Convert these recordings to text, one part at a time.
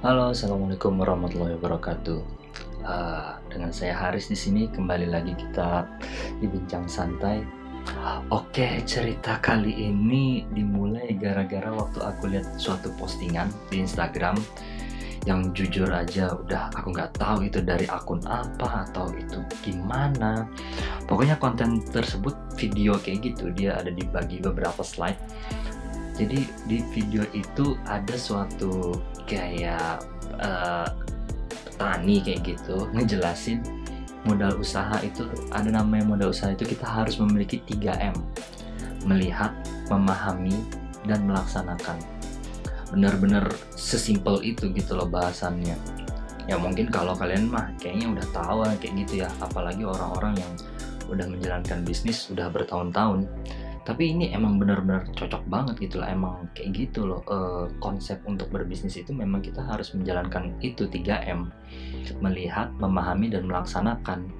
Halo, assalamualaikum warahmatullahi wabarakatuh. Dengan saya Haris di sini kembali lagi kita di bincang santai. Oke, cerita kali ini dimulai gara-gara waktu aku lihat suatu postingan di Instagram yang jujur aja udah aku nggak tahu itu dari akun apa atau itu gimana. Pokoknya konten tersebut video kayak gitu, dia ada dibagi beberapa slide. Jadi di video itu ada suatu kayak petani kayak gitu ngejelasin modal usaha itu, ada namanya modal usaha itu kita harus memiliki 3M: melihat, memahami, dan melaksanakan. Benar-benar sesimpel itu gitu loh bahasannya. Ya mungkin kalau kalian mah kayaknya udah tahu kayak gitu ya, apalagi orang-orang yang udah menjalankan bisnis udah bertahun-tahun. Tapi ini emang benar-benar cocok banget gitu lah, emang kayak gitu loh. Konsep untuk berbisnis itu memang kita harus menjalankan itu 3M: melihat, memahami, dan melaksanakan.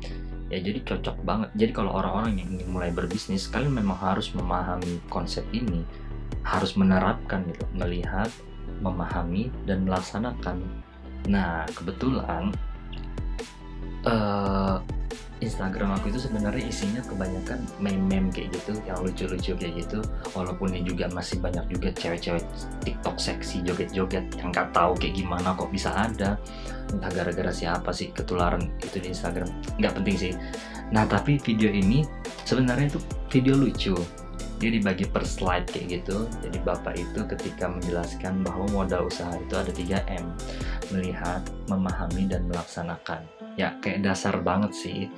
Ya jadi cocok banget. Jadi kalau orang-orang yang ingin mulai berbisnis, kalian memang harus memahami konsep ini, harus menerapkan gitu, melihat, memahami, dan melaksanakan. Nah kebetulan eh Instagram aku itu sebenarnya isinya kebanyakan meme-meme kayak gitu, yang lucu-lucu kayak gitu. Walaupun ini juga masih banyak juga cewek-cewek TikTok seksi joget-joget yang nggak tahu kayak gimana kok bisa ada. Entah gara-gara siapa sih ketularan itu di Instagram. Nggak penting sih. Nah tapi video ini sebenarnya itu video lucu. Dia dibagi per slide kayak gitu. Jadi bapak itu ketika menjelaskan bahwa modal usaha itu ada 3M: melihat, memahami, dan melaksanakan. Ya kayak dasar banget sih.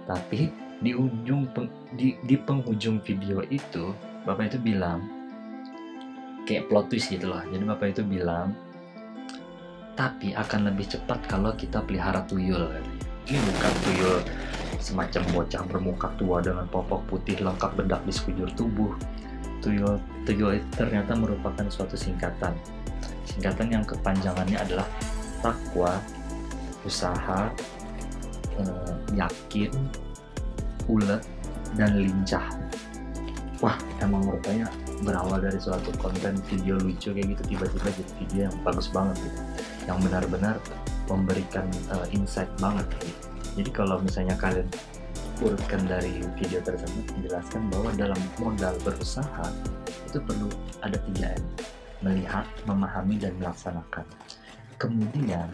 Tapi di penghujung video itu bapak itu bilang kayak plot twist gitu loh. Jadi bapak itu bilang, tapi akan lebih cepat kalau kita pelihara tuyul. Ini bukan tuyul semacam bocah bermuka tua dengan popok putih lengkap bedak di sekujur tubuh. Tuyul itu ternyata merupakan suatu singkatan yang kepanjangannya adalah takwa, usaha, yakin, ulet, dan lincah. Wah, emang rupanya berawal dari suatu konten video lucu kayak gitu, tiba-tiba jadi video yang bagus banget gitu, yang benar-benar memberikan insight banget gitu. Jadi kalau misalnya kalian urutkan dari video tersebut, menjelaskan bahwa dalam modal berusaha itu perlu ada 3M: melihat, memahami, dan melaksanakan. Kemudian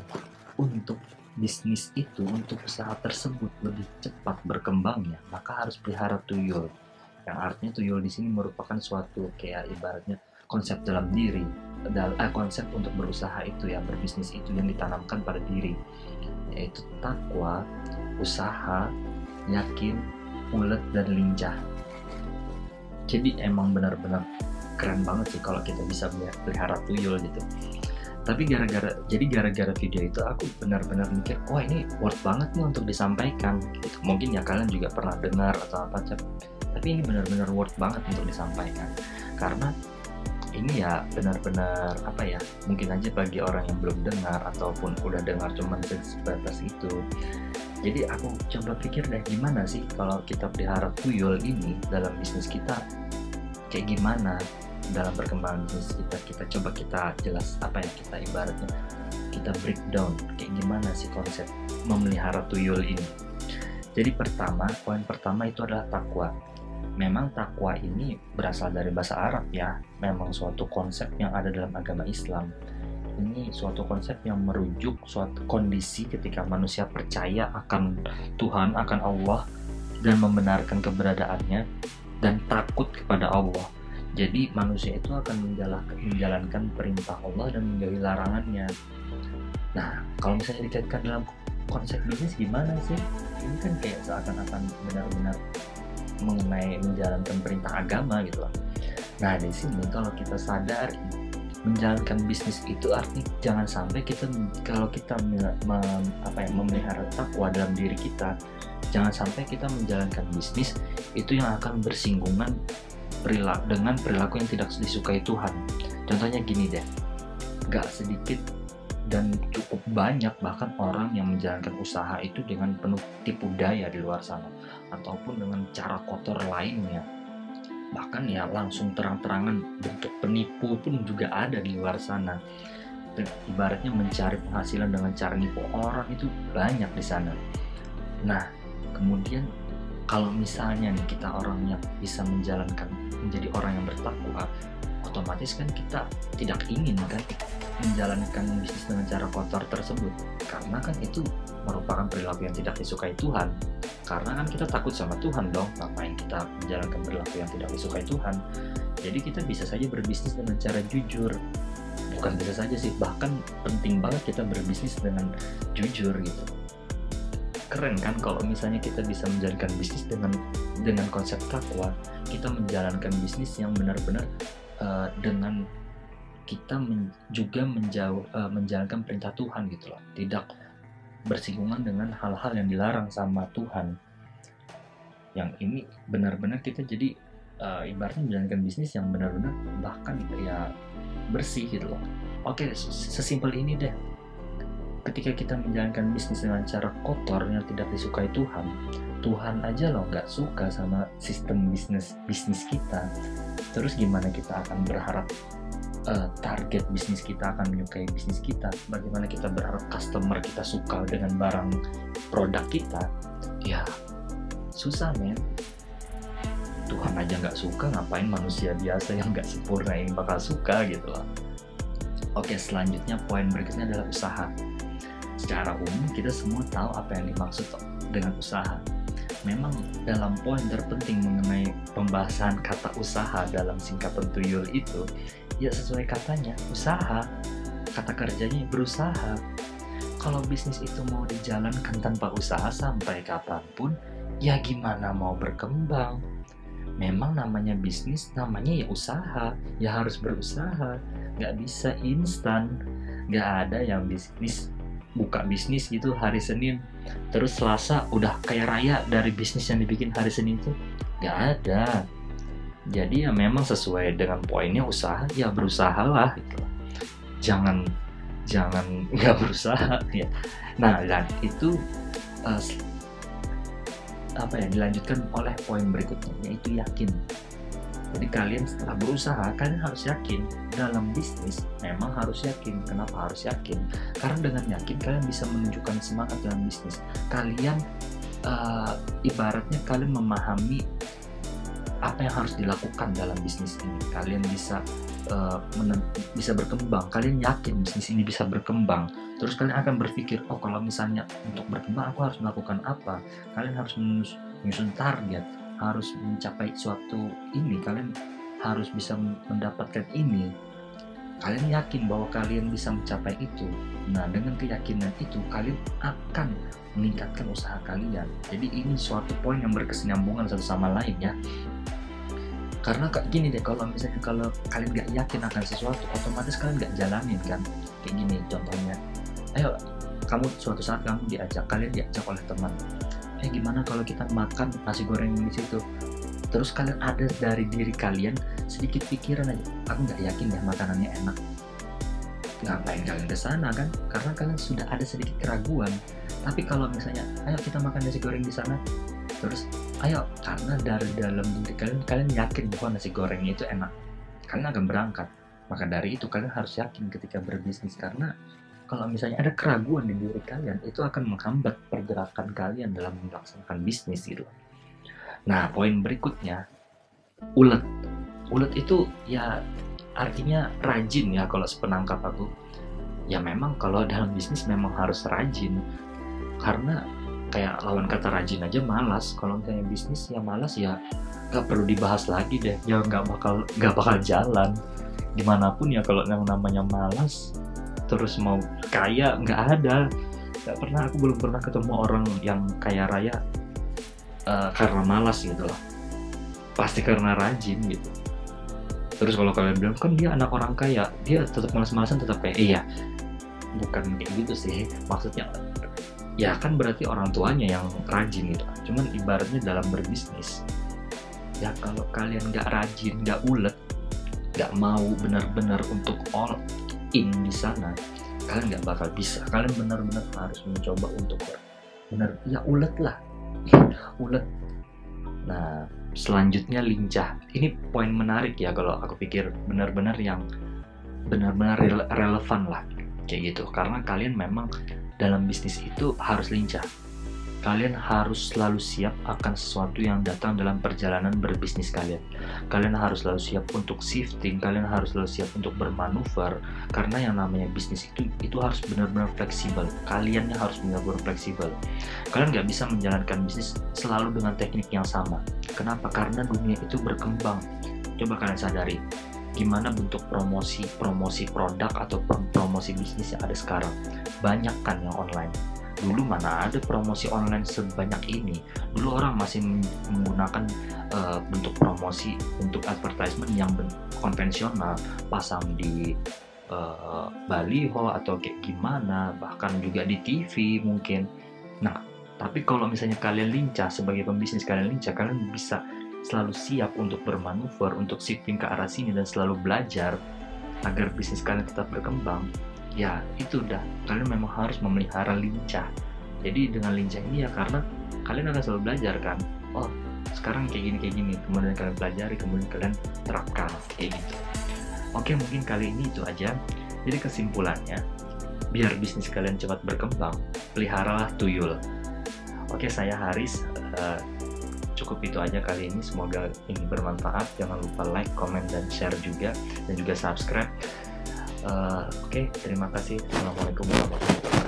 untuk bisnis itu, untuk usaha tersebut lebih cepat berkembangnya, maka harus pelihara tuyul. Yang artinya tuyul di sini merupakan suatu kayak ibaratnya konsep dalam diri, konsep untuk berusaha itu ya, berbisnis itu yang ditanamkan pada diri, yaitu takwa, usaha, yakin, ulet, dan lincah. Jadi emang benar-benar keren banget sih kalau kita bisa pelihara tuyul gitu. Tapi gara-gara video itu aku benar-benar mikir, wah ini worth banget nih untuk disampaikan gitu. Mungkin ya kalian juga pernah dengar atau apa, tapi ini benar-benar worth banget untuk disampaikan, karena ini ya benar-benar apa ya, mungkin aja bagi orang yang belum dengar ataupun udah dengar cuman sebatas itu. Jadi aku coba pikir deh, gimana sih kalau kita pelihara tuyul ini dalam bisnis kita, kayak gimana dalam perkembangan bisnis kita coba kita jelas apa ya, kita ibaratnya kita breakdown kayak gimana sih konsep memelihara tuyul ini. Jadi poin pertama itu adalah takwa. Memang takwa ini berasal dari bahasa Arab ya, memang suatu konsep yang ada dalam agama Islam. Ini suatu konsep yang merujuk suatu kondisi ketika manusia percaya akan Tuhan, akan Allah, dan membenarkan keberadaannya dan takut kepada Allah. Jadi manusia itu akan menjalankan perintah Allah dan menjauhi larangannya. Nah, kalau misalnya dikaitkan dalam konsep bisnis gimana sih? Ini kan kayak seakan-akan benar-benar mengenai menjalankan perintah agama gitu loh. Nah, di sini kalau kita sadari menjalankan bisnis itu artinya jangan sampai kalau kita memelihara takwa dalam diri kita, jangan sampai kita menjalankan bisnis itu yang akan bersinggungan dengan perilaku yang tidak disukai Tuhan. Contohnya gini deh, gak sedikit dan cukup banyak bahkan orang yang menjalankan usaha itu dengan penuh tipu daya di luar sana, ataupun dengan cara kotor lainnya. Bahkan ya langsung terang-terangan bentuk penipu pun juga ada di luar sana. ibaratnya mencari penghasilan dengan cara nipu orang itu banyak di sana. Nah, kemudian kalau misalnya nih kita orang yang bisa menjadi orang yang bertakwa, otomatis kan kita tidak ingin kan menjalankan bisnis dengan cara kotor tersebut, karena kan itu merupakan perilaku yang tidak disukai Tuhan. Karena kan kita takut sama Tuhan dong, ngapain kita menjalankan perilaku yang tidak disukai Tuhan. Jadi kita bisa saja berbisnis dengan cara jujur. Bukan bisa saja sih, bahkan penting banget kita berbisnis dengan jujur gitu. Keren kan kalau misalnya kita bisa menjalankan bisnis dengan konsep takwa. Kita menjalankan bisnis yang benar-benar dengan kita juga menjalankan perintah Tuhan gitu loh, tidak bersinggungan dengan hal-hal yang dilarang sama Tuhan. Yang ini benar-benar kita jadi ibaratnya menjalankan bisnis yang benar-benar bahkan ya bersih gitu loh. Oke, sesimpel ini deh. Ketika kita menjalankan bisnis dengan cara kotor yang tidak disukai Tuhan aja loh nggak suka sama sistem bisnis kita. Terus gimana kita akan berharap target bisnis kita akan menyukai bisnis kita? Bagaimana kita berharap customer kita suka dengan barang produk kita? Ya susah men. Tuhan aja nggak suka, ngapain manusia biasa yang nggak sempurna ini bakal suka gitu loh. Oke, selanjutnya poin berikutnya adalah usaha. Secara umum kita semua tahu apa yang dimaksud dengan usaha. Memang dalam poin terpenting mengenai pembahasan kata usaha dalam singkatan tuyul itu, ya sesuai katanya, usaha. Kata kerjanya berusaha. Kalau bisnis itu mau dijalankan tanpa usaha sampai kapanpun, ya gimana mau berkembang? Memang namanya bisnis, namanya ya usaha, ya harus berusaha. Nggak bisa instan. Nggak ada yang buka bisnis gitu hari Senin, terus Selasa udah kaya raya dari bisnis yang dibikin hari Senin itu. Nggak ada. Jadi ya memang sesuai dengan poinnya usaha, ya berusahalah gitu. Jangan nggak berusaha ya. Nah, dan itu dilanjutkan oleh poin berikutnya, yaitu yakin. Jadi kalian setelah berusaha, kalian harus yakin. Dalam bisnis memang harus yakin. Kenapa harus yakin? Karena dengan yakin kalian bisa menunjukkan semangat dalam bisnis. Kalian ibaratnya kalian memahami apa yang harus dilakukan dalam bisnis ini. Kalian bisa berkembang. Kalian yakin bisnis ini bisa berkembang. Terus kalian akan berpikir, oh kalau misalnya untuk berkembang aku harus melakukan apa? Kalian harus menyusun target, harus mencapai suatu ini, kalian harus bisa mendapatkan ini. Kalian yakin bahwa kalian bisa mencapai itu. Nah, dengan keyakinan itu kalian akan meningkatkan usaha kalian. Jadi ini suatu poin yang berkesinambungan satu sama lain ya. Karena kayak gini deh, kalau kalian gak yakin akan sesuatu, otomatis kalian gak jalanin kan. Kayak gini contohnya, ayo suatu saat kalian diajak oleh teman, gimana kalau kita makan nasi goreng di situ. Terus kalian ada dari diri kalian sedikit pikiran aja, aku nggak yakin ya makanannya enak. Ngapain kalian kesana kan? Karena kalian sudah ada sedikit keraguan. Tapi kalau misalnya, ayo kita makan nasi goreng di sana, terus ayo, karena dari dalam diri kalian yakin bahwa nasi gorengnya itu enak, kalian akan berangkat. Maka dari itu kalian harus yakin ketika berbisnis, karena kalau misalnya ada keraguan di diri kalian, itu akan menghambat pergerakan kalian dalam melaksanakan bisnis gitu. Nah, poin berikutnya, ulet. Ulet itu ya artinya rajin ya kalau sepenangkap aku. Ya memang kalau dalam bisnis memang harus rajin. Karena kayak lawan kata rajin aja malas. Kalau misalnya bisnis ya malas, ya gak perlu dibahas lagi deh. Ya gak bakal jalan. Dimanapun ya kalau yang namanya malas, terus mau kaya, nggak ada. Aku belum pernah ketemu orang yang kaya raya karena malas gitu loh. Pasti karena rajin gitu. Terus kalau kalian bilang kan dia anak orang kaya, dia tetap malas-malasan tetap kaya. Iya, bukan kayak gitu sih. Maksudnya ya kan berarti orang tuanya yang rajin gitu. Cuman ibaratnya dalam berbisnis, ya kalau kalian nggak rajin, nggak ulet, nggak mau benar-benar untuk all in di sana, kalian nggak bakal bisa. Kalian benar-benar harus mencoba untuk ulet lah. Ulet. Nah, selanjutnya lincah. Ini poin menarik ya kalau aku pikir, benar-benar relevan lah. kayak gitu. Karena kalian memang dalam bisnis itu harus lincah. Kalian harus selalu siap akan sesuatu yang datang dalam perjalanan berbisnis kalian. Kalian harus selalu siap untuk shifting, kalian harus selalu siap untuk bermanuver. Karena yang namanya bisnis itu harus benar-benar fleksibel. Kaliannya harus benar-benar fleksibel. Kalian nggak bisa menjalankan bisnis selalu dengan teknik yang sama. Kenapa? Karena dunia itu berkembang. Coba kalian sadari, gimana bentuk promosi produk atau promosi bisnis yang ada sekarang. Banyak kan yang online. Dulu mana ada promosi online sebanyak ini. Dulu orang masih menggunakan bentuk promosi, untuk advertisement yang konvensional, pasang di baliho atau kayak gimana, bahkan juga di TV mungkin. Nah, tapi kalau misalnya kalian lincah, sebagai pembisnis kalian lincah, kalian bisa selalu siap untuk bermanuver, untuk shifting ke arah sini dan selalu belajar agar bisnis kalian tetap berkembang. Ya itu udah, kalian memang harus memelihara lincah. Jadi dengan lincah ini ya karena kalian akan selalu belajar kan. Oh sekarang kayak gini, kemudian kalian pelajari, kemudian kalian terapkan kayak gitu. Oke, mungkin kali ini itu aja. Jadi kesimpulannya, biar bisnis kalian cepat berkembang, peliharalah tuyul. Oke, saya Haris. Cukup itu aja kali ini. Semoga ini bermanfaat. Jangan lupa like, comment, dan share juga, dan juga subscribe. Oke, terima kasih. Assalamualaikum warahmatullahi wabarakatuh.